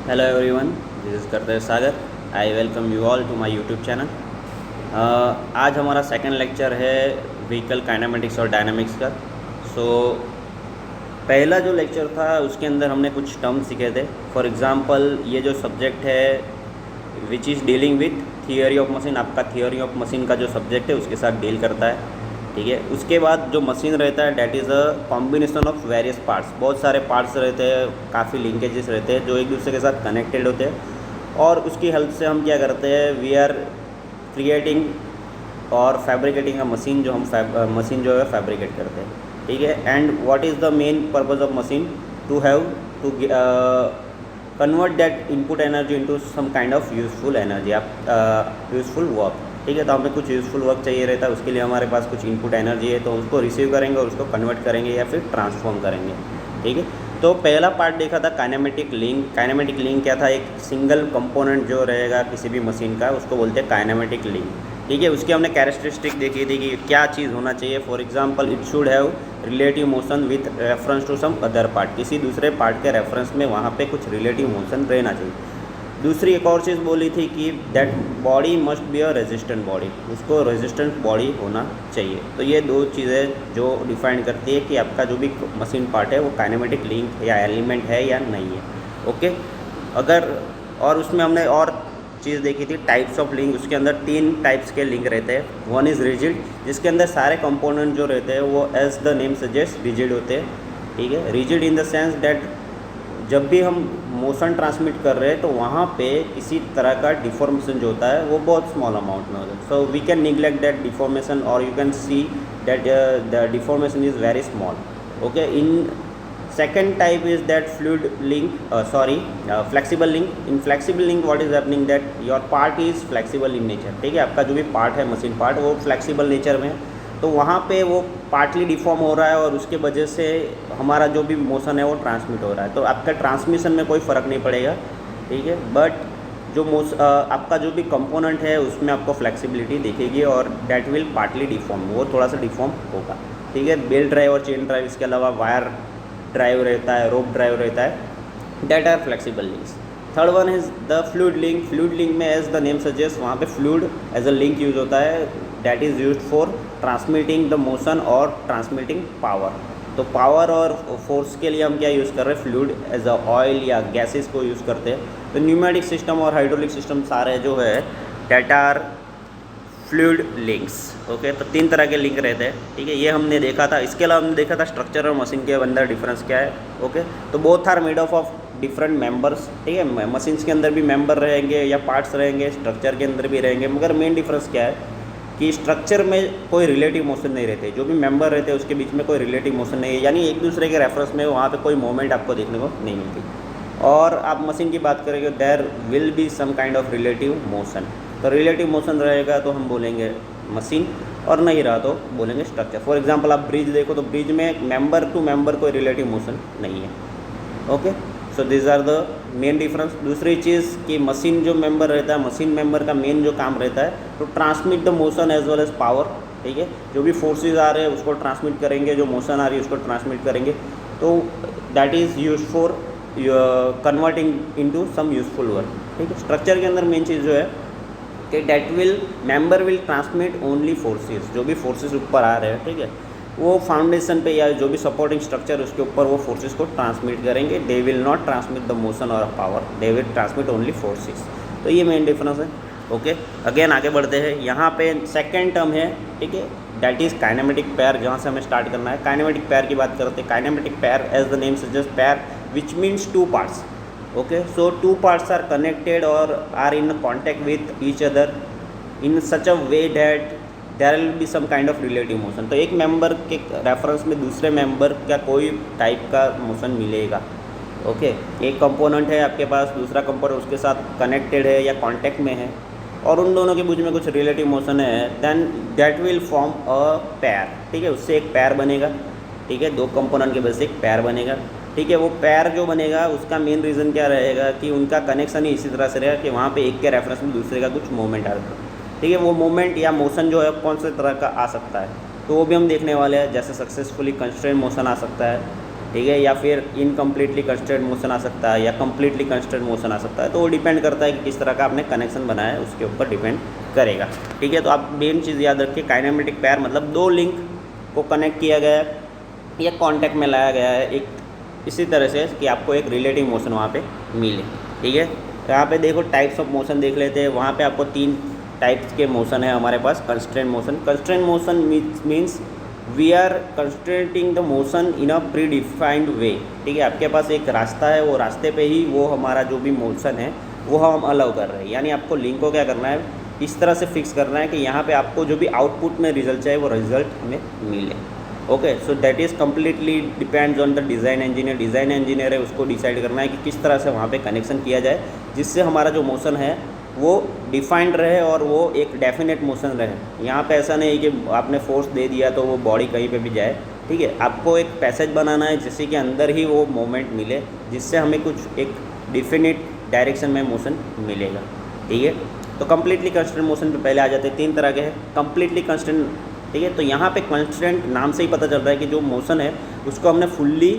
Hello everyone, this is Kardesh Sagar. I welcome you all to my YouTube channel. आज हमारा second lecture है vehicle kinematics और dynamics का। सो पहला जो लेक्चर था उसके अंदर हमने कुछ टर्म्स सीखे थे। फॉर एग्जांपल ये जो सब्जेक्ट है which is dealing with theory of machine, आपका थियोरी ऑफ मशीन का जो सब्जेक्ट है उसके साथ डील करता है, ठीक है। उसके बाद जो मशीन रहता है that is a combination of various parts, बहुत सारे पार्ट्स रहते हैं, काफ़ी लिंकेजेस रहते हैं जो एक दूसरे के साथ कनेक्टेड होते हैं और उसकी हेल्प से हम क्या करते हैं, वी आर क्रिएटिंग और फैब्रिकेटिंग अ मशीन, जो हम मशीन जो है फैब्रिकेट करते हैं, ठीक है। And what is the main purpose of machine, to have to convert that input energy into some kind of useful energy, आप यूज़फुल वर्क, ठीक है। तो हमें कुछ यूज़फुल वर्क चाहिए रहता है, उसके लिए हमारे पास कुछ इनपुट एनर्जी है, तो उसको रिसीव करेंगे और उसको कन्वर्ट करेंगे या फिर ट्रांसफॉर्म करेंगे, ठीक है। तो पहला पार्ट देखा था काइनेमेटिक लिंक। काइनेमेटिक लिंक क्या था, एक सिंगल कंपोनेंट जो रहेगा किसी भी मशीन का उसको बोलते हैं काइनेमेटिक लिंक, ठीक है। उसकी हमने कैरेक्टरिस्टिक देखी थी कि क्या चीज़ होना चाहिए। For example it should have relative motion with reference to some other part, किसी दूसरे पार्ट के रेफरेंस में वहाँ पे कुछ रिलेटिव मोशन रहना चाहिए। दूसरी एक और चीज़ बोली थी कि that body must be a resistant body, उसको रेजिस्टेंट बॉडी होना चाहिए। तो ये दो चीज़ें जो डिफाइन करती है कि आपका जो भी मशीन पार्ट है वो काइनेमेटिक लिंक या एलिमेंट है या नहीं है, ओके। अगर और उसमें हमने और चीज़ देखी थी टाइप्स ऑफ लिंक, उसके अंदर 3 टाइप्स के लिंक रहते हैं। वन इज़ रिजिड, जिसके अंदर सारे कंपोनेंट जो रहते हैं वो as the name suggest rigid होते हैं, ठीक है। Rigid in the sense that जब भी हम मोशन ट्रांसमिट कर रहे हैं तो वहाँ पे किसी तरह का डिफॉर्मेशन जो होता है वो बहुत स्मॉल अमाउंट में होता है। So we can neglect that deformation और you can see that the deformation is very small, okay. In second type is that fluid link, flexible link. In flexible link what is happening that your part is flexible in nature, ठीक है। आपका जो भी part है machine part वो flexible nature में है, तो वहाँ पे वो पार्टली डिफॉर्म हो रहा है और उसके वजह से हमारा जो भी मोशन है वो ट्रांसमिट हो रहा है, तो आपका ट्रांसमिशन में कोई फ़र्क नहीं पड़ेगा, ठीक है। बट जो आपका जो भी कंपोनेंट है उसमें आपको फ्लेक्सिबिलिटी दिखेगी और डैट विल पार्टली डिफॉर्म, वो थोड़ा सा डिफॉर्म होगा, ठीक है। बेल्ट ड्राइव और चेन ड्राइव, इसके अलावा वायर ड्राइव रहता है, रोप ड्राइव रहता है, that are flexible links. Third one is the fluid link. Fluid link में एज द नेम सजेस्ट वहाँ पे fluid as a link use होता है, that is use for transmitting the motion और ट्रांसमिटिंग पावर। तो power और force के लिए हम क्या यूज़ कर रहे हैं, फ्लूइड एज अ ऑयल या गैसेस को यूज़ करते हैं। तो न्यूमेटिक सिस्टम और हाइड्रोलिक सिस्टम सारे जो है that are fluid links, okay. तो 3 तरह के लिंक रहते हैं, ठीक है। ये हमने देखा था। इसके अलावा हमने देखा था स्ट्रक्चर और मशीन के अंदर डिफरेंस क्या है, ओके। तो both are made of different members, ठीक है। मशीन्स के अंदर भी मेंबर रहेंगे या पार्ट्स रहेंगे, स्ट्रक्चर के अंदर भी रहेंगे, मगर मेन डिफरेंस क्या है कि स्ट्रक्चर में कोई रिलेटिव मोशन नहीं रहते, जो भी मेंबर रहते हैं उसके बीच में कोई रिलेटिव मोशन नहीं है, यानी एक दूसरे के रेफरेंस में वहाँ पे कोई मूवमेंट आपको देखने को नहीं मिलती। और आप मशीन की बात करेंगे there will be some kind of relative motion, तो रिलेटिव मोशन रहेगा तो हम बोलेंगे मशीन, और नहीं रहा तो बोलेंगे स्ट्रक्चर। फॉर एग्जांपल आप ब्रिज देखो तो ब्रिज में मेंबर टू मेंबर कोई रिलेटिव मोशन नहीं है, okay. So this are the main difference. दूसरी चीज़ कि मशीन जो मेंबर रहता है, मशीन मेंबर का मेन जो काम रहता है तो transmit the motion as well as power, ठीक है। जो भी फोर्सेज आ रहे हैं उसको ट्रांसमिट करेंगे, जो मोशन आ रही है उसको ट्रांसमिट करेंगे, तो that is use for converting into some useful work, ठीक है। स्ट्रक्चर के अंदर मेन चीज़ जो है कि that will member will transmit only forces, जो भी फोर्सेस ऊपर आ रहे हैं, ठीक है, वो फाउंडेशन पे या जो भी सपोर्टिंग स्ट्रक्चर उसके ऊपर वो फोर्सेस को ट्रांसमिट करेंगे। They will not transmit the motion और power, they will transmit only forces. तो ये मेन डिफरेंस है, ओके। अगेन आगे बढ़ते हैं, यहाँ पे सेकेंड टर्म है, ठीक है, दैट इज़ काइनेमेटिक पेयर, जहाँ से हमें स्टार्ट करना है। काइनेमेटिक पेयर की बात करते हैं। Kinematic pair as the name suggest pair which means 2 parts, okay. So 2 parts are connected or are in contact with each other in such a way that there will be some kind of relative motion, तो एक member के reference में दूसरे member का कोई type का motion मिलेगा, okay. एक कंपोनेंट है आपके पास, दूसरा कंपोनेंट उसके साथ कनेक्टेड है या कांटेक्ट में है और उन दोनों के बीच में कुछ रिलेटिव मोशन है, then that will form a pair, ठीक है। उससे एक पेयर बनेगा, ठीक है। 2 कंपोनेंट के वजह से एक पेयर बनेगा, ठीक है। वो पेयर जो बनेगा उसका मेन रीज़न क्या रहेगा कि उनका कनेक्शन ही इसी तरह से रहेगा कि वहाँ पे एक के रेफरेंस में दूसरे का कुछ मूवमेंट आ रहा है, ठीक है। वो मूवमेंट या मोशन जो है कौन से तरह का आ सकता है तो वो भी हम देखने वाले हैं। जैसे सक्सेसफुली कंस्ट्रेंट मोशन आ सकता है, ठीक है, या फिर इनकम्प्लीटली कंस्ट्रेंट मोशन आ सकता है या कम्प्लीटली कंस्ट्रेंट मोशन आ सकता है। तो वो डिपेंड करता है कि किस तरह का आपने कनेक्शन बनाया है, उसके ऊपर डिपेंड करेगा। ठीक है, तो आप मेन चीज़ याद रखिए, काइनेमेटिक पेयर मतलब दो लिंक को कनेक्ट किया गया है या कॉन्टैक्ट में लाया गया है एक इसी तरह से कि आपको एक रिलेटिव मोशन वहाँ पे मिले। ठीक है, तो यहाँ पे देखो टाइप्स ऑफ मोशन देख लेते हैं। वहाँ पे आपको 3 टाइप्स के मोशन है हमारे पास। Constraint motion, constraint motion means we are constraining the motion in a predefined way. ठीक है, आपके पास एक रास्ता है, वो रास्ते पे ही वो हमारा जो भी मोशन है वो हम अलाउ कर रहे हैं। यानी आपको लिंक को क्या करना है, इस तरह से फिक्स करना है कि यहाँ पे आपको जो भी आउटपुट में रिजल्ट चाहिए वो रिजल्ट हमें मिले। Okay, so that is completely depends on the design engineer. Design engineer है, उसको डिसाइड करना है कि किस तरह से वहाँ पे कनेक्शन किया जाए जिससे हमारा जो मोशन है वो डिफाइंड रहे और वो एक डेफिनेट मोशन रहे। यहाँ पे ऐसा नहीं है कि आपने फोर्स दे दिया तो वो बॉडी कहीं पे भी जाए। ठीक है, आपको एक पैसेज बनाना है जिससे कि अंदर ही वो मोमेंट मिले, जिससे हमें कुछ एक डिफिनिट डायरेक्शन में मोशन मिलेगा। ठीक है, तो कम्प्लीटली कंस्टेंट मोशन पे पहले आ जाते हैं। 3 तरह के हैं कम्प्लीटली कंस्टेंट। ठीक है, तो यहाँ पे कंस्टेंट नाम से ही पता चल रहा है कि जो मोशन है उसको हमने फुल्ली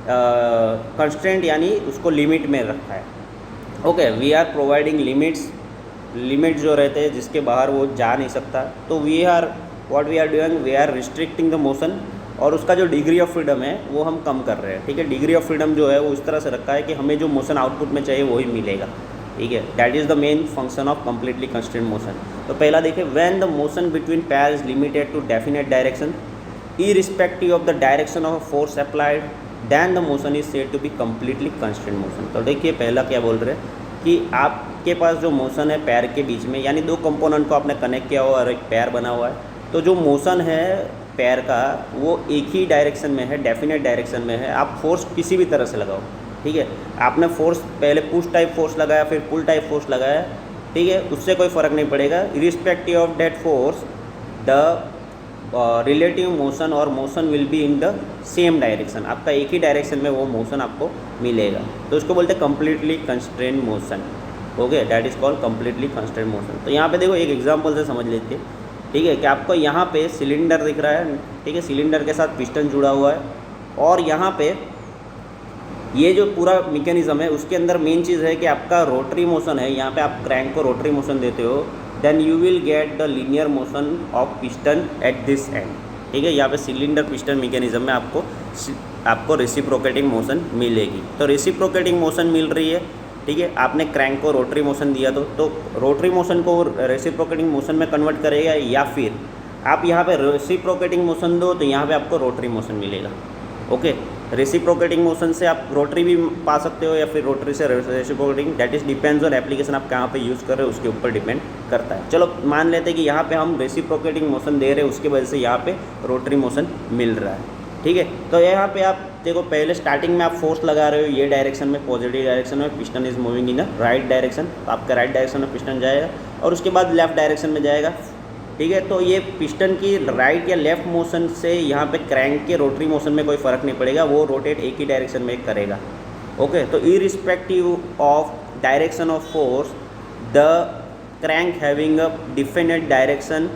कंस्टेंट यानी उसको लिमिट में रखा है। Okay, we are providing limit जो रहते हैं जिसके बाहर वो जा नहीं सकता। तो we are what we are doing, we are restricting the motion, और उसका जो डिग्री ऑफ फ्रीडम है वो हम कम कर रहे हैं। ठीक है, डिग्री ऑफ फ्रीडम जो है वो इस तरह से रखा है कि हमें जो मोशन आउटपुट में चाहिए वही मिलेगा। ठीक है, that is the main function of completely constraint motion. तो पहला देखिए, when the motion between pair is limited to definite direction irrespective of the direction of a force applied, then the motion is said to be completely constrained motion। तो देखिए पहला क्या बोल रहे हैं कि आपके पास जो मोशन है पैर के बीच में, यानी 2 कंपोनेंट को आपने कनेक्ट किया हुआ और एक पैर बना हुआ है, तो जो मोशन है पैर का वो एक ही डायरेक्शन में है, डेफिनेट डायरेक्शन में है। आप फोर्स किसी भी तरह से लगाओ। ठीक है, आपने फोर्स पहले पुश टाइप फोर्स लगाया फिर पुल टाइप फोर्स लगाया, ठीक है, उससे कोई फ़र्क नहीं पड़ेगा। Irrespective of that force the relative motion और motion will be in the same direction. आपका एक ही डायरेक्शन में वो मोशन आपको मिलेगा, तो उसको बोलते हैं completely constraint motion. Okay, that is called completely constraint motion. तो यहाँ पे देखो एक एग्जांपल से समझ लेते हैं। ठीक है, कि आपको यहाँ पे सिलेंडर दिख रहा है। ठीक है, सिलेंडर के साथ पिस्टन जुड़ा हुआ है और यहाँ पे ये जो पूरा मैकेनिज्म है उसके अंदर मेन चीज़ है कि आपका रोटरी मोशन है। यहाँ पे आप क्रैंक को रोटरी मोशन देते हो, then you will get the linear motion of piston at this end. ठीक है, यहाँ पे सिलेंडर पिस्टन मैकेनिज्म में आपको रेसिप्रोकेटिंग मोशन मिलेगी। तो रेसिप्रोकेटिंग मोशन मिल रही है। ठीक है, आपने क्रैंक को रोटरी मोशन दिया तो रोटरी मोशन को रेसिप्रोकेटिंग मोशन में कन्वर्ट करेगा, या फिर आप यहाँ पे रेसिप्रोकेटिंग मोशन दो तो यहाँ पे आपको रोटरी मोशन मिलेगा। ओके, रेसिप्रोकेटिंग मोशन से आप रोटरी भी पा सकते हो या फिर रोटरी से reciprocating, that is depends on application आप कहाँ पे यूज़ कर रहे हो उसके ऊपर डिपेंड करता है। चलो मान लेते हैं कि यहाँ पे हम रेसिप्रोकेटिंग मोशन दे रहे हैं, उसके वजह से यहाँ पे रोटरी मोशन मिल रहा है। ठीक है, तो यहाँ पे आप देखो पहले स्टार्टिंग में आप फोर्स लगा रहे हो ये डायरेक्शन में, पॉजिटिव डायरेक्शन में, piston is moving in a right direction, तो आपका राइट डायरेक्शन में पिस्टन जाएगा और उसके बाद लेफ्ट डायरेक्शन में जाएगा। ठीक है, तो ये पिस्टन की राइट या लेफ्ट मोशन से यहाँ पे क्रैंक के रोटरी मोशन में कोई फ़र्क नहीं पड़ेगा, वो रोटेट एक ही डायरेक्शन में करेगा। ओके, तो irrespective of direction of force the crank having a definite direction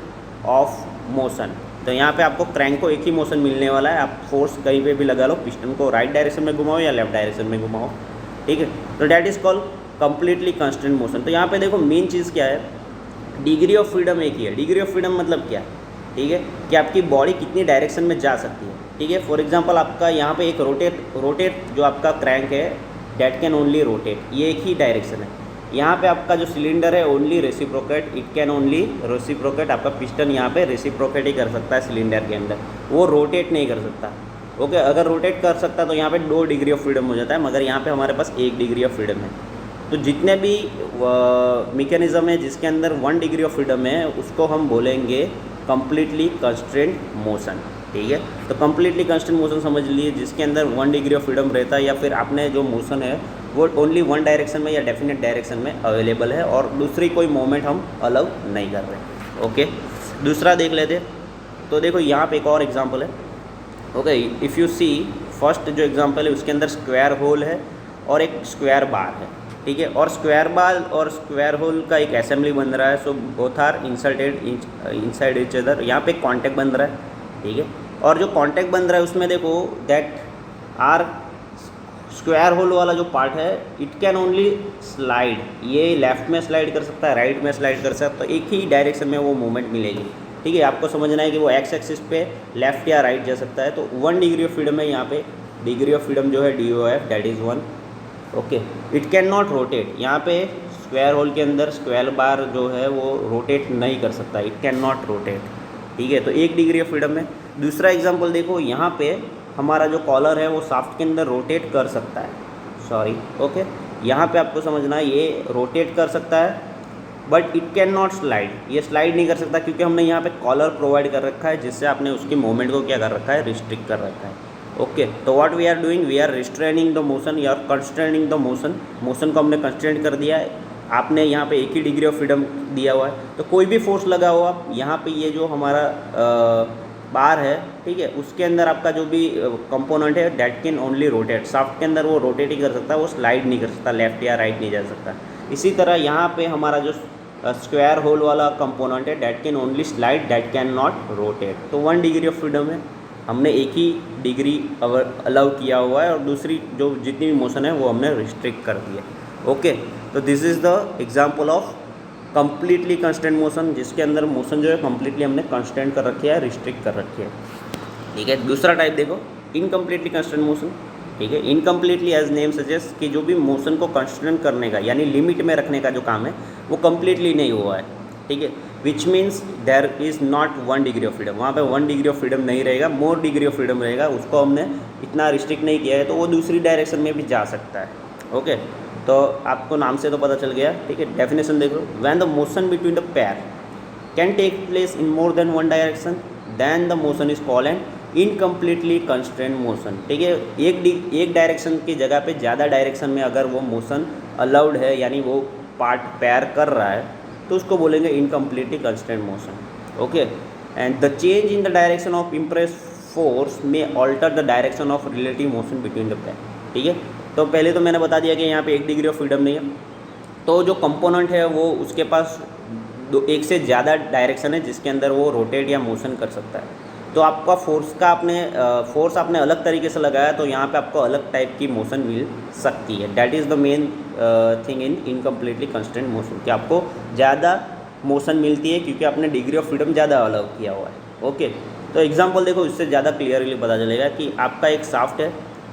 of motion. तो यहाँ पे आपको क्रैंक को एक ही मोशन मिलने वाला है, आप फोर्स कहीं पे भी लगा लो, पिस्टन को राइट डायरेक्शन में घुमाओ या लेफ्ट डायरेक्शन में घुमाओ। ठीक है, तो that is called completely constant motion. तो यहाँ पे देखो मेन चीज़ क्या है, डिग्री ऑफ फ्रीडम एक ही है। डिग्री ऑफ फ्रीडम मतलब क्या? ठीक है, कि आपकी बॉडी कितनी डायरेक्शन में जा सकती है। ठीक है, फॉर एग्जांपल आपका यहाँ पे एक रोटेट जो आपका क्रैंक है डैट कैन ओनली रोटेट, ये एक ही डायरेक्शन है। यहाँ पे आपका जो सिलेंडर है only reciprocate, it can only reciprocate. आपका पिस्टन यहाँ पे रेसिप्रोकेट ही कर सकता है सिलेंडर के अंदर, वो रोटेट नहीं कर सकता। ओके, अगर रोटेट कर सकता तो यहाँ पे 2 डिग्री ऑफ फ्रीडम हो जाता है, मगर यहाँ पे हमारे पास 1 डिग्री ऑफ फ्रीडम है। तो जितने भी मैकेनिज्म है जिसके अंदर 1 डिग्री ऑफ फ्रीडम है उसको हम बोलेंगे कम्प्लीटली कंस्ट्रेंट मोशन। ठीक है, तो कम्प्लीटली कंस्ट्रेंट मोशन समझ लिए जिसके अंदर 1 डिग्री ऑफ फ्रीडम रहता है, या फिर आपने जो मोशन है वो ओनली 1 डायरेक्शन में या डेफिनेट डायरेक्शन में अवेलेबल है और दूसरी कोई मूवमेंट हम अलाउ नहीं कर रहे। ओके, दूसरा देख लेते। तो देखो यहाँ पे एक और एग्जांपल है। Okay, if you see first जो एग्जांपल है उसके अंदर स्क्वायर होल है और एक स्क्वायर बार है। ठीक है, और स्क्वायर बार और स्क्वायर होल का एक असेंबली बन रहा है, so both are inserted inside each other. यहाँ पे कॉन्टैक्ट बन रहा है। ठीक है, और जो कॉन्टैक्ट बन रहा है उसमें देखो दैट आर स्क्वायर होल वाला जो पार्ट है इट कैन ओनली स्लाइड, ये लेफ्ट में स्लाइड कर सकता है, राइट में स्लाइड कर सकता है, तो एक ही डायरेक्शन में वो मूवमेंट मिलेगी। ठीक है, आपको समझना है कि वो एक्स एक्सिस पे लेफ्ट या राइट जा सकता है। तो 1 डिग्री ऑफ फ्रीडम है यहाँ पे, डिग्री ऑफ फ्रीडम जो है DOF that is 1। Okay, it can not rotate, यहाँ पे स्क्वायर होल के अंदर स्क्वायर बार जो है वो रोटेट नहीं कर सकता, इट कैन नॉट रोटेट। ठीक है, तो 1 डिग्री ऑफ फ्रीडम है। दूसरा एग्जांपल देखो, यहाँ पे हमारा जो कॉलर है वो शाफ्ट के अंदर रोटेट कर सकता है, सॉरी ओके, यहाँ पे आपको समझना है ये रोटेट कर सकता है but it can not slide, ये स्लाइड नहीं कर सकता क्योंकि हमने यहाँ पे कॉलर प्रोवाइड कर रखा है जिससे आपने उसकी मूवमेंट को क्या कर रखा है, रिस्ट्रिक्ट कर रखा है। ओके, तो what we are doing, we are restraining the motion या कंस्ट्रेनिंग द मोशन, मोशन को हमने कंस्ट्रेंट कर दिया है। आपने यहाँ पे एक ही डिग्री ऑफ फ्रीडम दिया हुआ है, तो कोई भी फोर्स लगा हो आप यहाँ पे, ये जो हमारा बार है, ठीक है, उसके अंदर आपका जो भी कंपोनेंट है that can only rotate, shaft के अंदर वो रोटेट ही कर सकता है, वो स्लाइड नहीं कर सकता, लेफ्ट या राइट नहीं जा सकता। इसी तरह यहाँ पे हमारा जो स्क्वायर होल वाला कंपोनेंट है that can only slide, that can not rotate. तो 1 डिग्री ऑफ फ्रीडम है, हमने एक ही डिग्री अलाउ किया हुआ है और दूसरी जो जितनी भी मोशन है वो हमने रिस्ट्रिक्ट कर दिया। ओके, तो this is the example of completely constant motion, जिसके अंदर मोशन जो है कंप्लीटली हमने कंस्टेंट कर रखी है, रिस्ट्रिक्ट कर रखी है। ठीक है, दूसरा टाइप देखो, इनकम्प्लीटली कंस्टेंट मोशन। ठीक है, इनकम्प्लीटली एज नेम सजेस्ट कि जो भी मोशन को कंस्टेंट करने का यानी लिमिट में रखने का जो काम है वो कम्प्लीटली नहीं हुआ है। ठीक है, which means there is not 1 degree of freedom, वहाँ पे 1 डिग्री ऑफ फ्रीडम नहीं रहेगा, मोर डिग्री ऑफ फ्रीडम रहेगा, उसको हमने इतना रिस्ट्रिक्ट नहीं किया है तो वो दूसरी डायरेक्शन में भी जा सकता है। ओके, तो आपको नाम से तो पता चल गया। ठीक है, डेफिनेशन देखो, when the motion between the pair can take place in more than 1 direction then the motion is called an incompletely constraint motion. ठीक है, एक डायरेक्शन की जगह पे ज़्यादा डायरेक्शन में अगर वो मोशन अलाउड है यानी वो पार्ट पेयर कर रहा है तो उसको बोलेंगे incompletely constraint motion. Okay, and the change in the direction of impress force may alter the direction of relative motion between the pair. ठीक है, तो पहले तो मैंने बता दिया कि यहाँ पे 1 डिग्री ऑफ फ्रीडम नहीं है, तो जो कंपोनेंट है वो उसके पास एक से ज़्यादा डायरेक्शन है जिसके अंदर वो रोटेट या मोशन कर सकता है। तो आपका फोर्स आपने अलग तरीके से लगाया तो यहाँ पे आपको अलग टाइप की मोशन मिल सकती है। That is the main thing in incompletely constant motion, कि आपको ज़्यादा मोशन मिलती है क्योंकि आपने डिग्री ऑफ फ्रीडम ज़्यादा अलाउ किया हुआ है। ओके, तो एग्जाम्पल देखो, इससे ज़्यादा क्लियरली पता चलेगा कि आपका एक शाफ्ट है,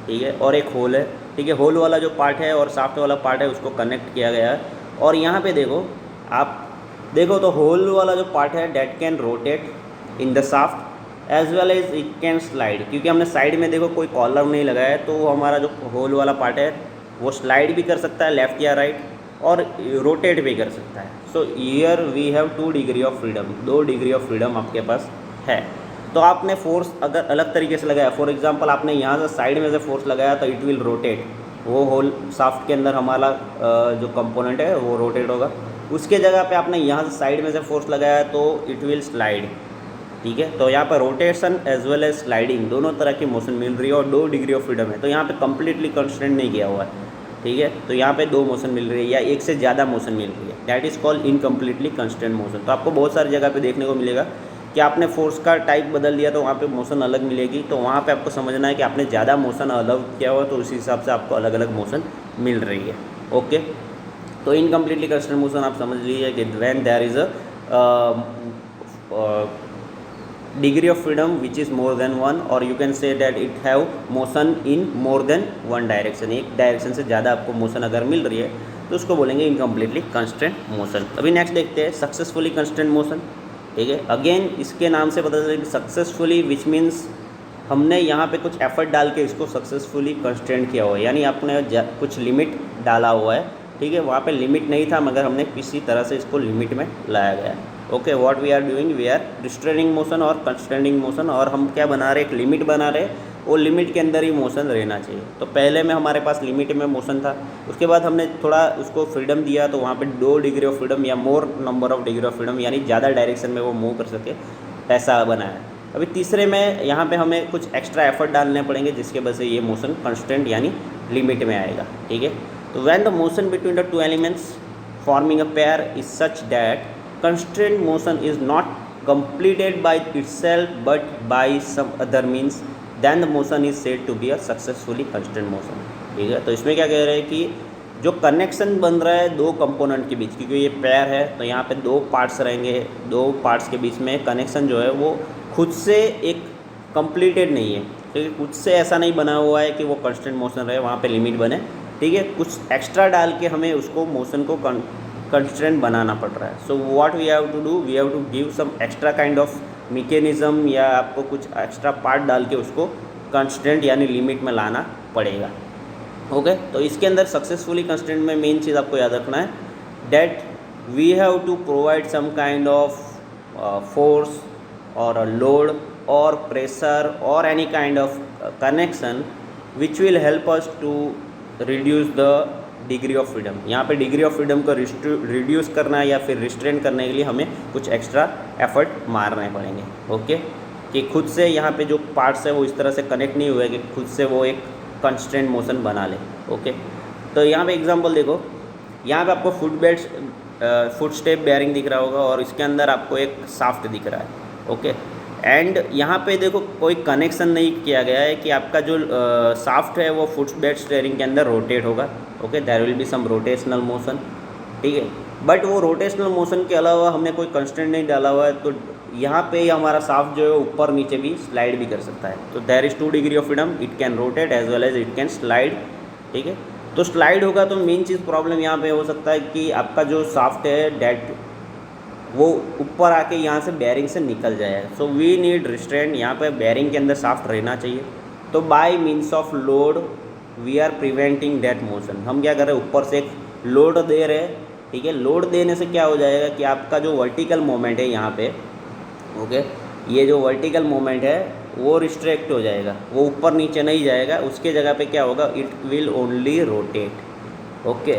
ठीक है, और एक होल है। ठीक है, होल वाला जो पार्ट है और शाफ्ट वाला पार्ट है उसको कनेक्ट किया गया है, और यहाँ पे देखो, आप देखो तो होल वाला जो पार्ट है that can rotate in the shaft as well as it can slide, क्योंकि हमने साइड में देखो कोई कॉलम नहीं लगाया है तो हमारा जो होल वाला पार्ट है वो स्लाइड भी कर सकता है लेफ़्ट या राइट और रोटेट भी कर सकता है। So here we have 2 degree of freedom, 2 degree of freedom आपके पास है। तो आपने फोर्स अगर अलग तरीके से लगाया, फॉर एग्जांपल आपने यहाँ से साइड में से फोर्स लगाया तो इट विल रोटेट, वो होल शाफ्ट के अंदर हमारा जो कंपोनेंट है वो रोटेट होगा। उसके जगह पे आपने यहाँ से साइड में से फोर्स लगाया तो इट विल स्लाइड। ठीक है, तो यहाँ पर rotation as well as sliding दोनों तरह की मोशन मिल रही है और 2 डिग्री ऑफ फ्रीडम है, तो यहाँ पे कंप्लीटली कंस्ट्रेंट नहीं किया हुआ है। ठीक है, तो यहाँ पे 2 मोशन मिल रही है या एक से ज़्यादा मोशन मिल रही है, that is called incompletely constraint motion. तो आपको बहुत सारी जगह पे देखने को मिलेगा कि आपने फोर्स का टाइप बदल दिया तो वहाँ पे मोशन अलग मिलेगी, तो वहाँ पे आपको समझना है कि आपने ज़्यादा मोशन अलाउ किया हुआ तो उसी हिसाब से आपको अलग अलग मोशन मिल रही है। ओके, तो इनकम्प्लीटली कंस्ट्रेंट मोशन आप समझ लीजिए कि when there is a degree of freedom which is more than 1, और you can say that it have motion in more than 1 direction, एक डायरेक्शन से ज़्यादा आपको मोशन अगर मिल रही है तो उसको बोलेंगे इनकम्प्लीटली कंस्ट्रेंट मोशन। अभी नेक्स्ट देखते हैं सक्सेसफुली कंस्ट्रेंट मोशन। ठीक है, अगेन इसके नाम से पता चलेगा सक्सेसफुली, विच मीन्स हमने यहाँ पे कुछ एफर्ट डाल के इसको सक्सेसफुली कंस्ट्रेंट किया हुआ है, यानी आपने कुछ लिमिट डाला हुआ है। ठीक है, वहाँ पे लिमिट नहीं था मगर हमने किसी तरह से इसको लिमिट में लाया गया। Okay, what we are doing, we are restraining motion और कंस्ट्रेनिंग मोशन, और हम क्या बना रहे, एक लिमिट बना रहे, वो लिमिट के अंदर ही मोशन रहना चाहिए। तो पहले में हमारे पास लिमिट में मोशन था, उसके बाद हमने थोड़ा उसको फ्रीडम दिया तो वहाँ पे 2 डिग्री ऑफ फ्रीडम या मोर number of degree of freedom, यानी ज़्यादा डायरेक्शन में वो मूव कर सके, ऐसा बनाया। अभी तीसरे में यहाँ पे हमें कुछ एक्स्ट्रा एफर्ट डालने पड़ेंगे जिसके वजह से ये मोशन कंस्टेंट यानी लिमिट में आएगा। ठीक है, तो when the motion between the 2 elements forming a pair is such that constraint motion is not completed by itself but by some other means, then the motion is said to be a successfully constant motion. ठीक है, तो इसमें क्या कह रहे हैं कि जो कनेक्शन बन रहा है दो कंपोनेंट के बीच, क्योंकि ये पेयर है तो यहाँ पे दो पार्ट्स रहेंगे, दो पार्ट्स के बीच में कनेक्शन जो है वो खुद से एक कंप्लीटेड नहीं है। ठीक है, खुद से ऐसा नहीं बना हुआ है कि वो कांस्टेंट मोशन रहे, वहाँ पे लिमिट बने। ठीक है, कुछ एक्स्ट्रा डाल के हमें उसको मोशन को कंस्टेंट बनाना पड़ रहा है। So what we have to do, we have to give some extra kind of mechanism, या आपको कुछ एक्स्ट्रा पार्ट डाल के उसको कंस्टेंट यानी लिमिट में लाना पड़ेगा। ओके, तो इसके अंदर सक्सेसफुली कंस्टेंट में मेन चीज़ आपको याद रखना है that we have to provide some kind of force और अ लोड और प्रेशर और any kind of connection which will help us to reduce the degree of freedom. यहाँ पे डिग्री ऑफ फ्रीडम को रिड्यूस करना या फिर रिस्ट्रेन करने के लिए हमें कुछ एक्स्ट्रा एफर्ट मारने पड़ेंगे। ओके, कि खुद से यहाँ पे जो पार्ट्स है वो इस तरह से कनेक्ट नहीं हुए कि खुद से वो एक कंस्टेंट मोशन बना ले। ओके, तो यहाँ पे एग्जांपल देखो, यहाँ पे आपको फुट स्टेप बेयरिंग दिख रहा होगा और इसके अंदर आपको एक शाफ्ट दिख रहा है। ओके, एंड यहाँ पे देखो कोई कनेक्शन नहीं किया गया है कि आपका जो शाफ्ट है वो फुट स्टेयरिंग के अंदर रोटेट होगा। Okay, there will be some rotational motion. ठीक है, बट वो रोटेशनल मोशन के अलावा हमने कोई कंस्टेंट नहीं डाला हुआ है, तो यहाँ पे हमारा शाफ्ट जो है ऊपर नीचे भी स्लाइड भी कर सकता है। तो there is 2 degree of freedom, it can rotate as well as it can slide. ठीक है, तो स्लाइड होगा तो मेन चीज़ प्रॉब्लम यहाँ पे हो सकता है कि आपका जो शाफ्ट है डेट वो ऊपर आके यहाँ से बेयरिंग से निकल जाएगा। सो वी नीड रिस्ट्रेंट, यहाँ पे बेयरिंग के अंदर शाफ्ट रहना चाहिए। तो by means of load we are preventing that motion. हम क्या कर रहे हैं, ऊपर से एक लोड दे रहे हैं। ठीक है, लोड देने से क्या हो जाएगा कि आपका जो वर्टिकल मोमेंट है यहाँ पे, ओके, ये जो वर्टिकल मोमेंट है वो रिस्ट्रिक्ट हो जाएगा, वो ऊपर नीचे नहीं जाएगा, उसके जगह पे क्या होगा, it will only rotate. Okay,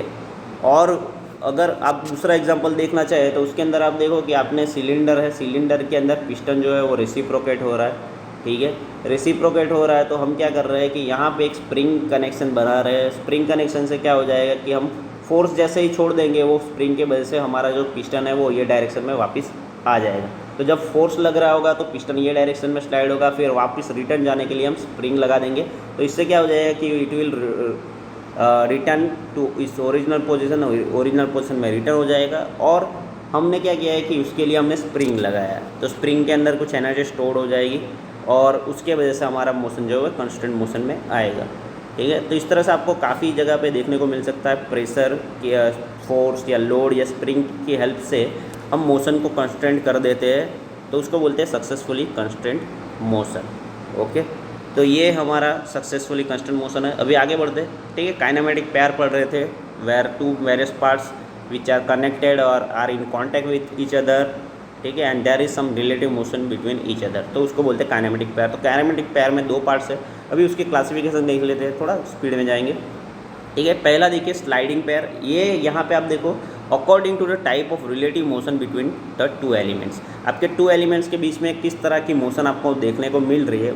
और अगर आप दूसरा एग्जांपल देखना चाहे तो उसके अंदर आप देखो कि आपने सिलेंडर है, सिलेंडर के अंदर पिस्टन जो है वो रेसिप्रोकेट हो रहा है। ठीक है, रेसिप्रोकेट हो रहा है तो हम क्या कर रहे हैं कि यहाँ पे एक स्प्रिंग कनेक्शन बना रहे हैं। स्प्रिंग कनेक्शन से क्या हो जाएगा कि हम फोर्स जैसे ही छोड़ देंगे वो स्प्रिंग के वजह से हमारा जो पिस्टन है वो ये डायरेक्शन में वापस आ जाएगा। तो जब फोर्स लग रहा होगा तो पिस्टन ये डायरेक्शन में स्लाइड होगा, फिर वापस रिटर्न जाने के लिए हम स्प्रिंग लगा देंगे। तो इससे क्या हो जाएगा कि इट विल रिटर्न टू इस ओरिजिनल पोजीशन में रिटर्न हो जाएगा। और हमने क्या किया है कि उसके लिए हमने स्प्रिंग लगाया है, तो स्प्रिंग के अंदर कुछ एनर्जी स्टोर हो जाएगी और उसके वजह से हमारा मोशन जो है कांस्टेंट मोशन में आएगा। ठीक है, तो इस तरह से आपको काफ़ी जगह पे देखने को मिल सकता है प्रेशर या फोर्स या लोड या स्प्रिंग की हेल्प से हम मोशन को कांस्टेंट कर देते हैं, तो उसको बोलते हैं सक्सेसफुली कांस्टेंट मोशन। ओके, तो ये हमारा सक्सेसफुली कांस्टेंट मोशन है। अभी आगे बढ़ते हैं। ठीक है, काइनेमेटिक पेयर पढ़ रहे थे, where 2 various parts which are connected और are in contact with each other. ठीक है, and there is some relative motion between each other, तो उसको बोलते हैं काइनेमेटिक पेयर। तो काइनेमेटिक पेयर में 2 पार्ट्स है, अभी उसकी क्लासिफिकेशन देख लेते हैं, थोड़ा स्पीड में जाएंगे। ठीक है, पहला देखिए स्लाइडिंग पेयर। ये यहाँ पे आप देखो according to the type of relative motion between the 2 elements, आपके 2 एलिमेंट्स के बीच में किस तरह की मोशन आपको देखने को मिल रही है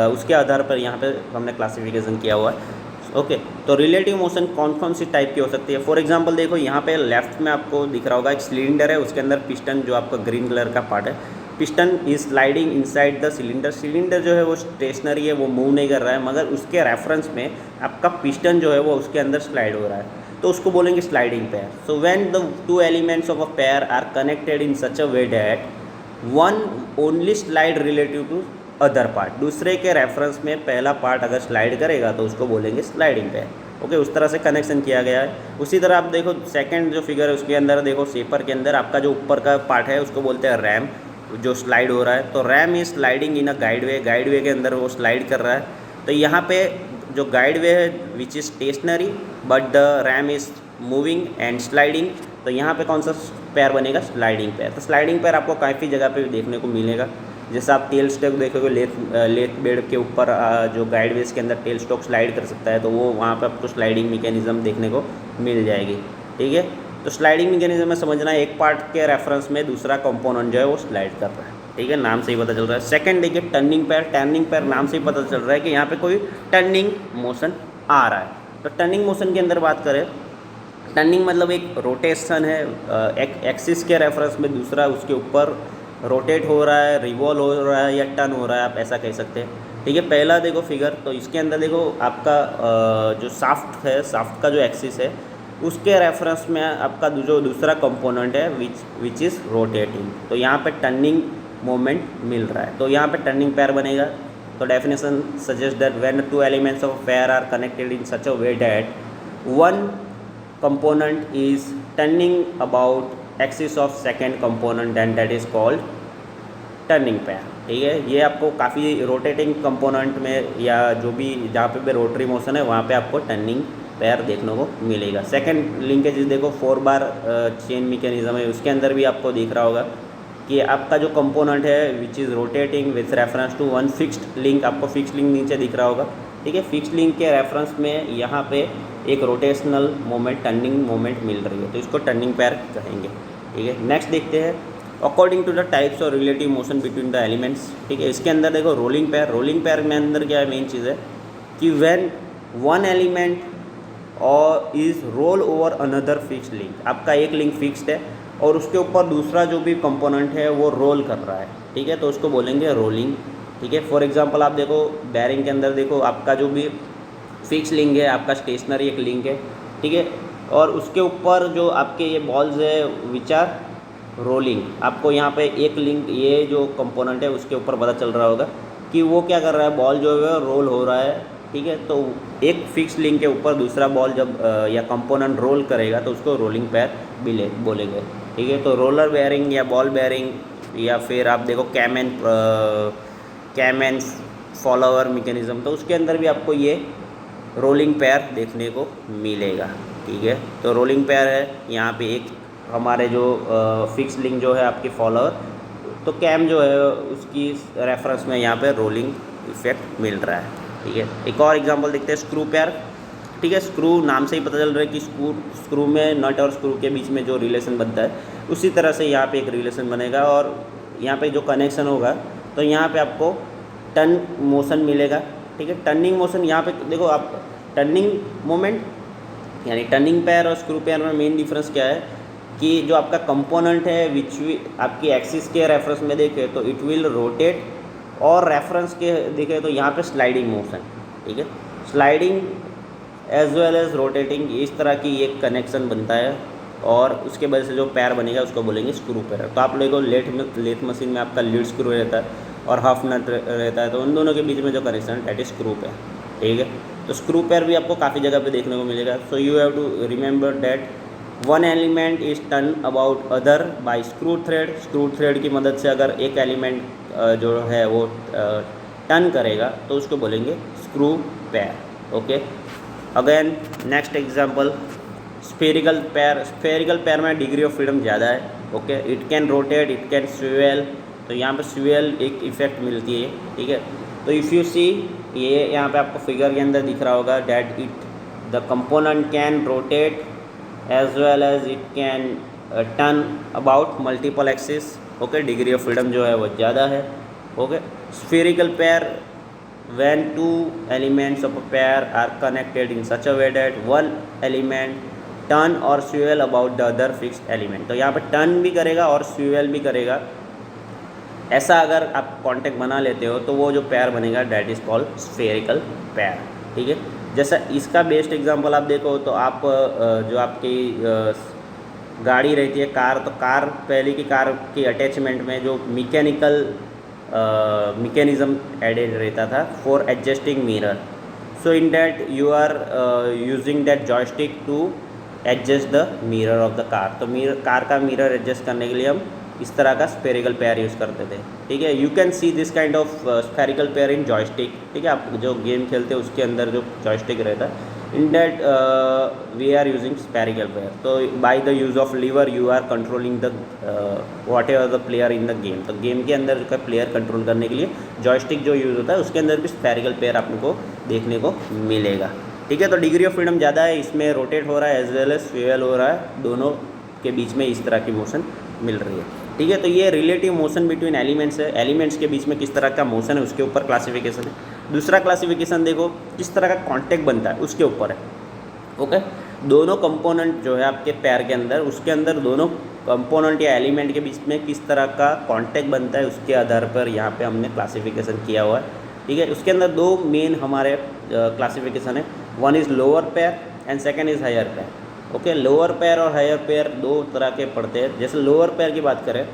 उसके आधार पर यहाँ पे हमने क्लासिफिकेशन किया हुआ है। ओके, तो रिलेटिव मोशन कौन कौन सी टाइप की हो सकती है। फॉर एग्जांपल देखो यहाँ पे लेफ्ट में आपको दिख रहा होगा एक सिलेंडर है, उसके अंदर पिस्टन जो आपका ग्रीन कलर का पार्ट है, piston is sliding inside the cylinder. Cylinder जो है वो स्टेशनरी है, वो मूव नहीं कर रहा है, मगर उसके रेफरेंस में आपका पिस्टन जो है वो उसके अंदर स्लाइड हो रहा है, तो उसको बोलेंगे sliding pair. So when the 2 elements of a pair are connected in such a way that one only slide relative to other part, दूसरे के रेफरेंस में पहला पार्ट अगर स्लाइड करेगा तो उसको बोलेंगे स्लाइडिंग पेयर। ओके, उस तरह से कनेक्शन किया गया है। उसी तरह आप देखो सेकंड जो फिगर है उसके अंदर देखो शेपर के अंदर आपका जो ऊपर का पार्ट है उसको बोलते हैं रैम, जो स्लाइड हो रहा है। तो RAM is sliding in a guideway, guideway के अंदर वो स्लाइड कर रहा है। तो यहाँ पे जो गाइडवे है which is stationary but the ram is moving and sliding, तो यहाँ पे कौन सा पेयर बनेगा, स्लाइडिंग पेयर। तो स्लाइडिंग पेयर आपको काफ़ी जगह पे देखने को मिलेगा, जैसे आप टेल स्टॉक देखोगे लेथ बेड के ऊपर जो गाइडवेज के अंदर टेल स्टॉक स्लाइड कर सकता है, तो वो वहाँ पे आपको स्लाइडिंग मैकेनिज्म देखने को मिल जाएगी। ठीक है, तो स्लाइडिंग मैकेनिज्म में समझना है एक पार्ट के रेफरेंस में दूसरा कंपोनेंट जो है वो स्लाइड कर रहा है। ठीक है, नाम से ही पता चल रहा है। सेकंड देखिए टर्निंग पेयर। टर्निंग पेयर नाम से ही पता चल रहा है कि यहाँ पे कोई टर्निंग मोशन आ रहा है। तो टर्निंग मोशन के अंदर बात करें, टर्निंग मतलब एक रोटेशन है, एक एक्सिस के रेफरेंस में दूसरा उसके ऊपर रोटेट हो रहा है, रिवॉल्व हो रहा है या टर्न हो रहा है, आप ऐसा कह सकते हैं। ठीक है। पहला देखो फिगर, तो इसके अंदर देखो आपका जो शाफ्ट है, शाफ्ट का जो एक्सिस है उसके रेफरेंस में आपका जो दूसरा कंपोनेंट है विच इज़ रोटेटिंग, तो यहाँ पे टर्निंग मोमेंट मिल रहा है, तो यहाँ पे टर्निंग पेयर बनेगा। तो definition suggest that when two elements of a pair are connected in such a way that one component is turning about axis of second component and that is called turning pair. ठीक है, ये आपको काफ़ी rotating component में या जो भी जहाँ पे भी रोटरी मोशन है वहाँ पे आपको टर्निंग पेयर देखने को मिलेगा। सेकंड लिंकेज देखो 4 बार चेन मैकेनिज्म है, उसके अंदर भी आपको दिख रहा होगा कि आपका जो कंपोनेंट है which is rotating with reference to one fixed link, आपको फिक्स्ड लिंक नीचे दिख रहा होगा। ठीक है, फिक्स्ड लिंक के रेफरेंस में यहाँ पे एक रोटेशनल मोमेंट, टर्निंग मोमेंट मिल रही है, तो इसको टर्निंग पेयर कहेंगे। ठीक है, नेक्स्ट देखते हैं अकॉर्डिंग टू द टाइप्स और relative motion between the elements. ठीक है, इसके अंदर देखो रोलिंग पेयर, रोलिंग पेयर में अंदर क्या है, मेन चीज़ है कि व्हेन वन एलिमेंट और is roll over another fixed link, आपका एक लिंक फिक्स्ड है और उसके ऊपर दूसरा जो भी कंपोनेंट है वो रोल कर रहा है। ठीक है, तो उसको बोलेंगे रोलिंग। ठीक है, फॉर एग्जांपल आप देखो बैरिंग के अंदर देखो आपका जो भी फिक्स लिंक है, आपका स्टेशनरी एक लिंक है। ठीक है, और उसके ऊपर जो आपके ये बॉल्स है विच आर रोलिंग, आपको यहाँ पे एक लिंक, ये जो कंपोनेंट है उसके ऊपर पता चल रहा होगा कि वो क्या कर रहा है, बॉल जो है रोल हो रहा है। ठीक है, तो एक फिक्स लिंक के ऊपर दूसरा बॉल जब या कंपोनेंट रोल करेगा तो उसको रोलिंग पेयर बोलेंगे। ठीक है, तो रोलर बेयरिंग या बॉल बेयरिंग या फिर आप देखो कैम एंड फॉलोअर मैकेनिज्म, तो उसके अंदर भी आपको ये रोलिंग पेयर देखने को मिलेगा। ठीक है, तो रोलिंग पेयर है यहाँ पे एक हमारे जो फिक्स लिंक जो है आपकी फॉलोअर, तो कैम जो है उसकी रेफरेंस में यहाँ पे रोलिंग इफेक्ट मिल रहा है। ठीक है, एक और एग्जांपल देखते हैं स्क्रू पेयर। ठीक है, स्क्रू नाम से ही पता चल रहा है कि स्क्रू में नट और स्क्रू के बीच में जो रिलेशन बनता है उसी तरह से यहाँ पे एक रिलेशन बनेगा और यहाँ पे जो कनेक्शन होगा तो यहाँ पे आपको टर्न मोशन मिलेगा। ठीक है, टर्निंग मोशन यहाँ पे देखो आप, टर्निंग मोमेंट यानी टर्निंग पेयर और स्क्रू पेयर में मेन डिफरेंस क्या है कि जो आपका कंपोनेंट है विच आपकी एक्सिस के रेफरेंस में देखें तो इट विल रोटेट, और रेफरेंस के देखें तो यहाँ पे स्लाइडिंग मोशन। ठीक है, sliding as well as rotating, इस तरह की एक कनेक्शन बनता है और उसके वजह से जो पैर बनेगा उसको बोलेंगे स्क्रू पेयर। तो आप लोगों को लेथ मशीन में आपका लीड स्क्रू रहता है और हाफ नट रहता है, तो उन दोनों के बीच में जो कनेक्शन है दैट इज स्क्रू पेयर। ठीक है, तो स्क्रू पेयर भी आपको काफ़ी जगह पे देखने को मिलेगा। So you have to remember that one element is turn about other by screw thread, screw thread की मदद से अगर एक एलिमेंट जो है वो टर्न करेगा तो उसको बोलेंगे screw pair. Okay, again next example spherical pair. Spherical pair में डिग्री ऑफ फ्रीडम ज़्यादा है। Okay, it can rotate, it can swivel, तो यहाँ पे स्विवेल एक इफेक्ट मिलती है। ठीक है, तो इफ़ यू सी ये यहाँ पे आपको फिगर के अंदर दिख रहा होगा that it the component can rotate as well as it can turn about multiple axis. Okay, degree of freedom जो है वो ज़्यादा है। Okay, spherical pair when two elements of a pair are connected in such a way that one element turn or swivel about the other fixed element, तो यहाँ पे turn भी करेगा और स्विवेल भी करेगा। ऐसा अगर आप कॉन्टेक्ट बना लेते हो तो वो जो पेयर बनेगा that is called spherical pair. ठीक है, जैसा इसका बेस्ट एग्जांपल आप देखो तो आप जो आपकी गाड़ी रहती है कार, तो कार पहले की कार की अटैचमेंट में जो मैकेनिज्म एडेड रहता था for adjusting mirror, so in that you are using that joystick to adjust the mirror of the car. तो कार का मिरर एडजस्ट करने के लिए हम इस तरह का स्फेरिकल पेयर यूज़ करते थे। ठीक है, you can see this kind of spherical pair in joystick. ठीक है, आप जो गेम खेलते हैं उसके अंदर जो जॉयस्टिक रहता है in that we are using spherical pair. तो by the use of lever you are controlling the whatever the player in the game. तो गेम के अंदर का प्लेयर कंट्रोल करने के लिए जॉयस्टिक जो यूज़ होता है उसके अंदर भी स्फेरिकल पेयर आपको देखने को मिलेगा। ठीक है, तो डिग्री ऑफ फ्रीडम ज़्यादा है, इसमें रोटेट हो रहा है एज वेल एज स्विवेल हो रहा है, दोनों के बीच में इस तरह की मोशन मिल रही है। ठीक है, तो ये रिलेटिव मोशन बिटवीन एलिमेंट्स है, एलिमेंट्स के बीच में किस तरह का मोशन है उसके ऊपर क्लासिफिकेशन है। दूसरा क्लासिफिकेशन देखो किस तरह का कॉन्टैक्ट बनता है उसके ऊपर है। ओके, दोनों कंपोनेंट जो है आपके पैर के अंदर, उसके अंदर दोनों कंपोनेंट या एलिमेंट के बीच में किस तरह का कॉन्टैक्ट बनता है उसके आधार पर यहाँ पे हमने क्लासिफिकेशन किया हुआ है। ठीक है। उसके अंदर दो मेन हमारे क्लासिफिकेशन है, one is lower pair and second is higher pair. Okay, lower pair और हायर पेयर दो तरह के पड़ते हैं। जैसे लोअर पेयर की बात करें,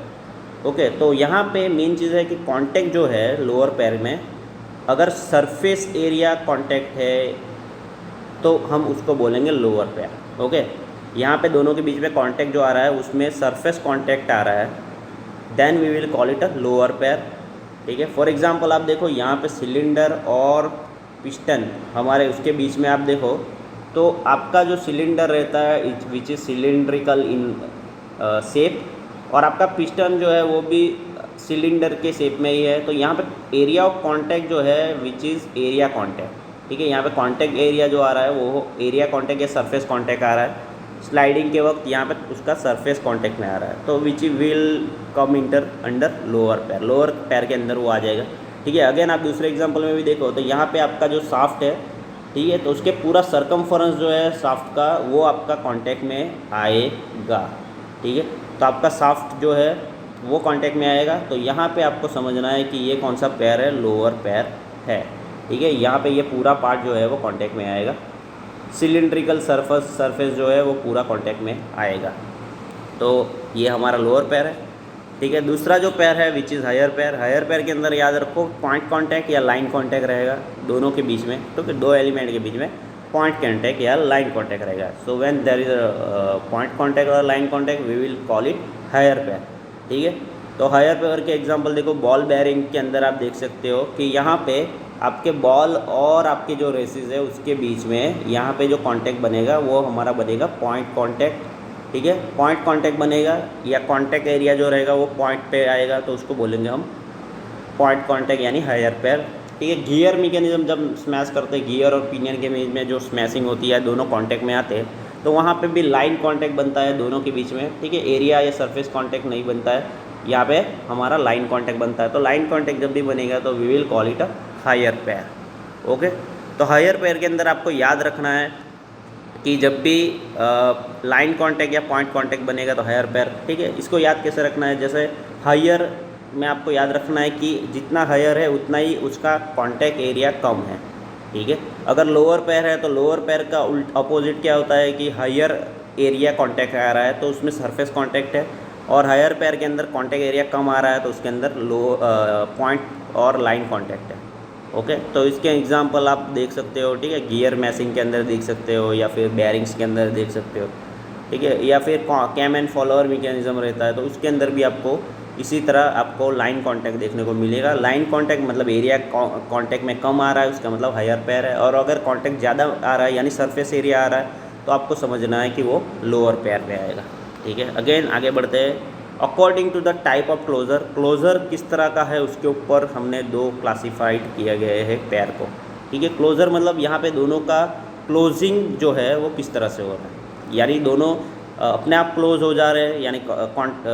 ओके, तो यहाँ पे मेन चीज़ है कि कांटेक्ट जो है लोअर पेयर में, अगर सरफेस एरिया कांटेक्ट है तो हम उसको बोलेंगे लोअर पेयर। ओके, यहाँ पे दोनों के बीच में कांटेक्ट जो आ रहा है उसमें सरफेस कांटेक्ट आ रहा है, then we will call it a lower pair. ठीक है। फॉर एग्जांपल आप देखो यहाँ पे सिलेंडर और पिस्टन हमारे उसके बीच में आप देखो, तो आपका जो सिलेंडर रहता है which is cylindrical in shape, और आपका पिस्टन जो है वो भी सिलेंडर के शेप में ही है। तो यहाँ पे एरिया ऑफ कांटेक्ट जो है विच इज़ एरिया कांटेक्ट। ठीक है, यहाँ पे कांटेक्ट एरिया जो आ रहा है वो एरिया कांटेक्ट या सरफेस कांटेक्ट आ रहा है। स्लाइडिंग के वक्त यहाँ पे उसका सरफेस कांटेक्ट में आ रहा है, तो which will come inter under lower pair, lower pair के अंदर वो आ जाएगा। ठीक है। अगेन आप दूसरे एग्जांपल में भी देखो तो यहाँ पे आपका जो शाफ्ट है, ठीक है, तो उसके पूरा सरकमफरेंस जो है शाफ्ट का वो आपका कांटेक्ट में आएगा। ठीक है, तो आपका शाफ्ट जो है वो कांटेक्ट में आएगा। तो यहाँ पे आपको समझना है कि ये कौन सा पेयर है, लोअर पेयर है। ठीक है, यहाँ पे ये पूरा पार्ट जो है वो कांटेक्ट में आएगा, सिलिंड्रिकल सरफेस जो है वो पूरा कांटेक्ट में आएगा। तो ये हमारा लोअर पेयर है। ठीक है। दूसरा जो पेयर है which is higher pair. Higher pair के अंदर याद रखो पॉइंट कांटेक्ट या लाइन कांटेक्ट रहेगा दोनों के बीच में, तो फिर दो एलिमेंट के बीच में पॉइंट कांटेक्ट या लाइन कांटेक्ट रहेगा। So when there is point contact और line contact we will call it higher pair. ठीक है। तो हायर पेयर के एग्जांपल देखो, बॉल बेयरिंग के अंदर आप देख सकते हो कि यहाँ पे आपके बॉल और आपके जो रेसिस है उसके बीच में यहाँ पे जो कांटेक्ट बनेगा वो हमारा बनेगा पॉइंट कांटेक्ट। ठीक है, पॉइंट कांटेक्ट बनेगा या कांटेक्ट एरिया जो रहेगा वो पॉइंट पे आएगा, तो उसको बोलेंगे हम पॉइंट कांटेक्ट यानी हायर पेयर। ठीक है। गियर मैकेनिज्म जब स्मैश करते हैं, गियर और पिनियन के बीच में जो स्मैशिंग होती है, दोनों कांटेक्ट में आते हैं, तो वहाँ पे भी लाइन कांटेक्ट बनता है दोनों के बीच में। ठीक है, एरिया या सरफेस कांटेक्ट नहीं बनता है, यहाँ पे हमारा लाइन कांटेक्ट बनता है। तो लाइन कांटेक्ट जब भी बनेगा तो we will call it a higher pair. Okay, तो हायर पेयर के अंदर आपको याद रखना है कि जब भी लाइन कांटेक्ट या पॉइंट कांटेक्ट बनेगा तो हायर पेयर। ठीक है, इसको याद कैसे रखना है, जैसे हायर में आपको याद रखना है कि जितना हायर है उतना ही उसका कांटेक्ट एरिया कम है। ठीक है, अगर लोअर पेयर है तो लोअर पेयर का अपोजिट क्या होता है कि हायर एरिया कांटेक्ट आ रहा है तो उसमें सरफेस कांटेक्ट है, और हायर पेयर के अंदर कांटेक्ट एरिया कम आ रहा है तो उसके अंदर पॉइंट और लाइन कांटेक्ट है। ओके, तो इसके एग्जांपल आप देख सकते हो। ठीक है, गियर मैशिंग के अंदर देख सकते हो या फिर बेयरिंग्स के अंदर देख सकते हो। ठीक है, या फिर कैम एंड फॉलोअर मैकेनिज्म रहता है तो उसके अंदर भी आपको इसी तरह आपको लाइन कांटेक्ट देखने को मिलेगा। लाइन कांटेक्ट मतलब एरिया कांटेक्ट में कम आ रहा है, उसका मतलब हायर पेयर है, और अगर कांटेक्ट ज़्यादा आ रहा है यानी सरफेस एरिया आ रहा है तो आपको समझना है कि वो लोअर पेयर पे आएगा। ठीक है, अगेन आगे बढ़ते हैं। According to the type of closure, closure किस तरह का है उसके ऊपर हमने दो क्लासीफाइड किया गया है पेयर को। ठीक है, क्लोजर मतलब यहाँ पे दोनों का क्लोजिंग जो है वो किस तरह से हो रहा है, यानी दोनों अपने आप क्लोज हो जा रहे हैं, यानी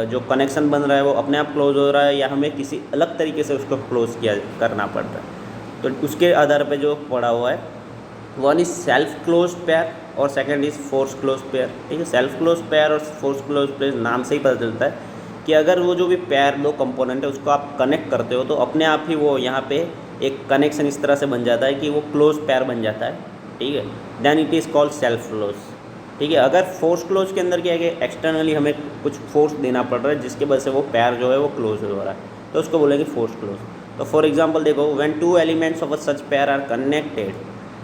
जो कनेक्शन बन रहा है वो अपने आप क्लोज हो रहा है, या हमें किसी अलग तरीके से उसको क्लोज करना पड़ रहा है। तो उसके आधार पे जो पड़ा हुआ है, one is self close pair और second is force close pair. ठीक है, सेल्फ क्लोज पेयर और फोर्स क्लोज पेयर नाम से ही पता चलता है कि अगर वो जो भी पेयर दो कंपोनेंट है उसको आप कनेक्ट करते हो तो अपने आप ही वो यहाँ पे एक कनेक्शन इस तरह से बन जाता है कि वो क्लोज पेयर बन जाता है। ठीक है, then it is called self close. ठीक है, अगर फोर्स क्लोज के अंदर क्या है कि एक्सटर्नली हमें कुछ फोर्स देना पड़ रहा है जिसके वजह से वो पेयर जो है वो क्लोज हो रहा है, तो उसको बोलेंगे फोर्स क्लोज। तो फॉर एग्जाम्पल देखो, when two elements of a such pair are connected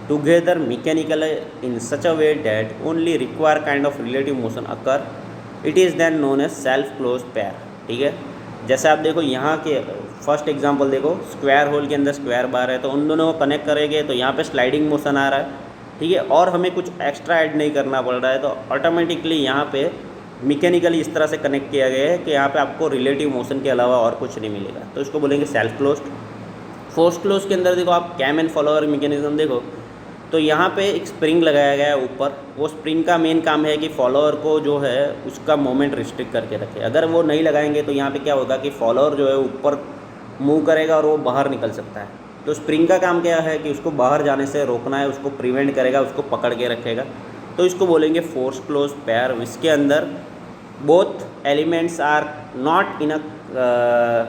together mechanically in such a way that only require kind of relative motion occur, it is then known as self closed pair। ठीक है, जैसे आप देखो यहाँ के first example देखो, square whole के अंदर स्क्वायर बार है तो उन दोनों को कनेक्ट करेंगे तो यहाँ पे स्लाइडिंग मोशन आ रहा है। ठीक है, और हमें कुछ एक्स्ट्रा ऐड नहीं करना पड़ रहा है, तो ऑटोमेटिकली यहाँ पे मैकेनिकली इस तरह से कनेक्ट किया गया है कि यहाँ पे आपको रिलेटिव मोशन के अलावा और कुछ नहीं मिलेगा, तो इसको बोलेंगे सेल्फ क्लोज्ड। फोर्स क्लोज के अंदर देखो आप कैम एंड फॉलोअर मैकेनिज्म देखो, तो यहाँ पे एक स्प्रिंग लगाया गया है ऊपर, वो स्प्रिंग का मेन काम है कि फॉलोअर को जो है उसका मोमेंट रिस्ट्रिक्ट करके रखे। अगर वो नहीं लगाएंगे तो यहाँ पे क्या होगा कि फॉलोअर जो है ऊपर मूव करेगा और वो बाहर निकल सकता है। तो स्प्रिंग का काम क्या है कि उसको बाहर जाने से रोकना है, उसको प्रिवेंट करेगा, उसको पकड़ के रखेगा, तो इसको बोलेंगे फोर्स क्लोज पेयर। इसके अंदर both elements are not in a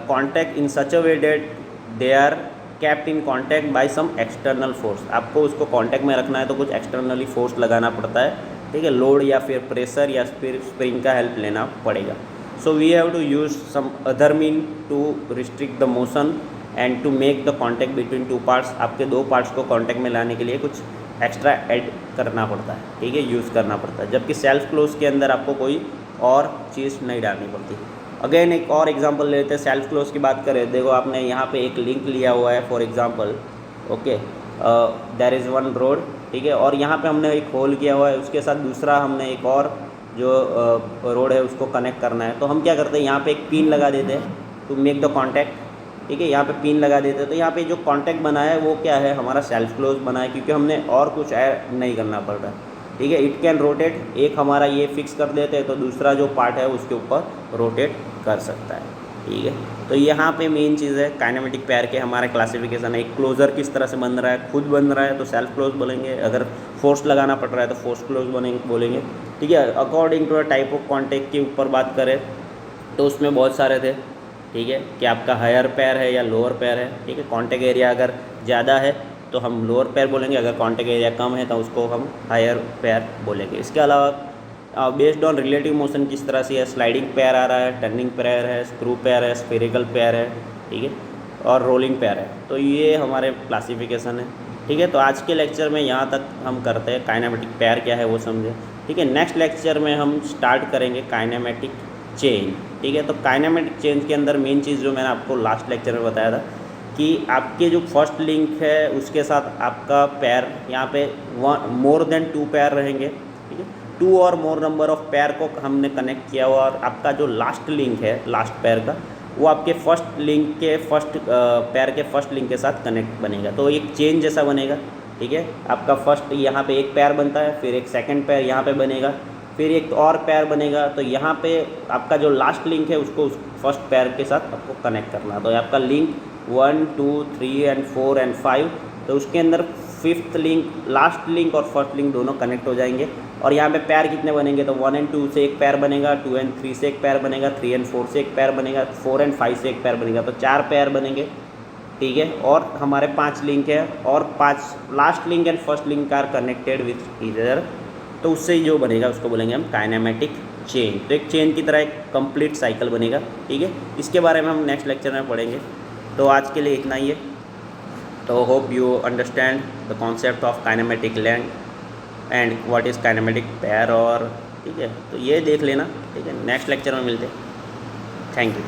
contact in such a way that they are kept in contact by some external force, आपको उसको कांटेक्ट में रखना है तो कुछ एक्सटर्नली फोर्स लगाना पड़ता है, ठीक है, लोड या फिर प्रेशर या फिर स्प्रिंग का हेल्प लेना पड़ेगा. So we have to use some other mean to restrict the motion and to make the contact between two parts. आपके दो पार्ट्स को कॉन्टैक्ट में लाने के लिए कुछ एक्स्ट्रा ऐड करना पड़ता है, ठीक है, यूज़ करना पड़ता है, जबकि सेल्फ क्लोज के अंदर आपको कोई और चीज़ नहीं डालनी पड़ती. अगेन एक और एग्जांपल लेते हैं. सेल्फ क्लोज की बात करें, देखो आपने यहाँ पे एक लिंक लिया हुआ है for example, okay, there is one rod, ठीक है, और यहाँ पे हमने एक होल किया हुआ है, उसके साथ दूसरा हमने एक और जो रोड है उसको कनेक्ट करना है. तो हम क्या करते हैं, यहाँ पे एक पिन लगा देते हैं टू मेक द कॉन्टैक्ट, ठीक है, यहाँ पे पिन लगा देते हैं. तो यहाँ पे जो कॉन्टैक्ट बना है वो क्या है, हमारा सेल्फ क्लोज बना है, क्योंकि हमने और कुछ ऐड नहीं करना पड़ रहा है, ठीक है. इट कैन रोटेट, एक हमारा ये फिक्स कर देते हैं तो दूसरा जो पार्ट है उसके ऊपर रोटेट कर सकता है, ठीक है. तो यहाँ पे मेन चीज़ है काइनेमेटिक पेयर के हमारा क्लासिफिकेशन है. एक क्लोजर किस तरह से बन रहा है, खुद बन रहा है तो सेल्फ क्लोज बोलेंगे, अगर फोर्स लगाना पड़ रहा है तो फोर्स क्लोज बोलेंगे, ठीक है. According to the type of contact के ऊपर बात करें तो उसमें बहुत सारे थे, ठीक है, कि आपका हायर पैर है या लोअर पैर है, ठीक है. कॉन्टैक्ट एरिया अगर ज़्यादा है तो हम लोअर पैर बोलेंगे, अगर कॉन्टैक्ट एरिया कम है तो उसको हम हायर पैर बोलेंगे. इसके अलावा बेस्ड ऑन रिलेटिव मोशन किस तरह से है, स्लाइडिंग पैर आ रहा है, टर्निंग पैर है, स्क्रू पैर है, स्फेरिकल पैर है, ठीक है, और रोलिंग पैर है. तो ये हमारे क्लासिफिकेशन है, ठीक है. तो आज के लेक्चर में यहाँ तक हम करते हैं, काइनेमेटिक पैर क्या है वो समझे, ठीक है. नेक्स्ट लेक्चर में हम स्टार्ट करेंगे काइनेमेटिक चेंज, ठीक है. तो काइनेमेटिक चेंज के अंदर मेन चीज़ जो मैंने आपको लास्ट लेक्चर में बताया था कि आपके जो फर्स्ट लिंक है उसके साथ आपका पैर यहाँ पे मोर देन 2 पैर रहेंगे, ठीक है. 2 और मोर नंबर ऑफ पैर को हमने कनेक्ट किया हुआ, और आपका जो लास्ट लिंक है लास्ट पैर का वो आपके फर्स्ट लिंक के फर्स्ट पैर के फर्स्ट लिंक के साथ कनेक्ट बनेगा. तो एक चेन जैसा बनेगा, ठीक है. आपका फर्स्ट यहाँ पे एक पैर बनता है, फिर एक सेकंड पैर यहाँ पे बनेगा, फिर एक और पैर बनेगा. तो यहाँ पे आपका जो लास्ट लिंक है उसको उस फर्स्ट पैर के साथ आपको कनेक्ट करना. तो आपका लिंक 1, 2, 3 एंड 4 एंड 5, तो उसके अंदर फिफ्थ लिंक, लास्ट लिंक और फर्स्ट लिंक दोनों कनेक्ट हो जाएंगे. और यहाँ पे पैर कितने बनेंगे, तो 1 एंड 2 से एक पैर बनेगा, 2 एंड 3 से एक पैर बनेगा, 3 एंड 4 से एक पैर बनेगा, 4 एंड 5 से एक पैर बनेगा. तो 4 पैर बनेंगे, ठीक है. और हमारे 5 लिंक है, और 5 last link and first link are connected with each other. तो उससे जो बनेगा उसको बोलेंगे हम काइनेमेटिक चेन. तो एक चेन की तरह एक कंप्लीट साइकिल बनेगा, ठीक है. इसके बारे में हम नेक्स्ट लेक्चर में पढ़ेंगे. तो आज के लिए इतना ही है. तो hope you understand the concept of kinematic length and what is kinematic pair, और ठीक है, तो ये देख लेना, ठीक है. नेक्स्ट लेक्चर में मिलते हैं. Thank you.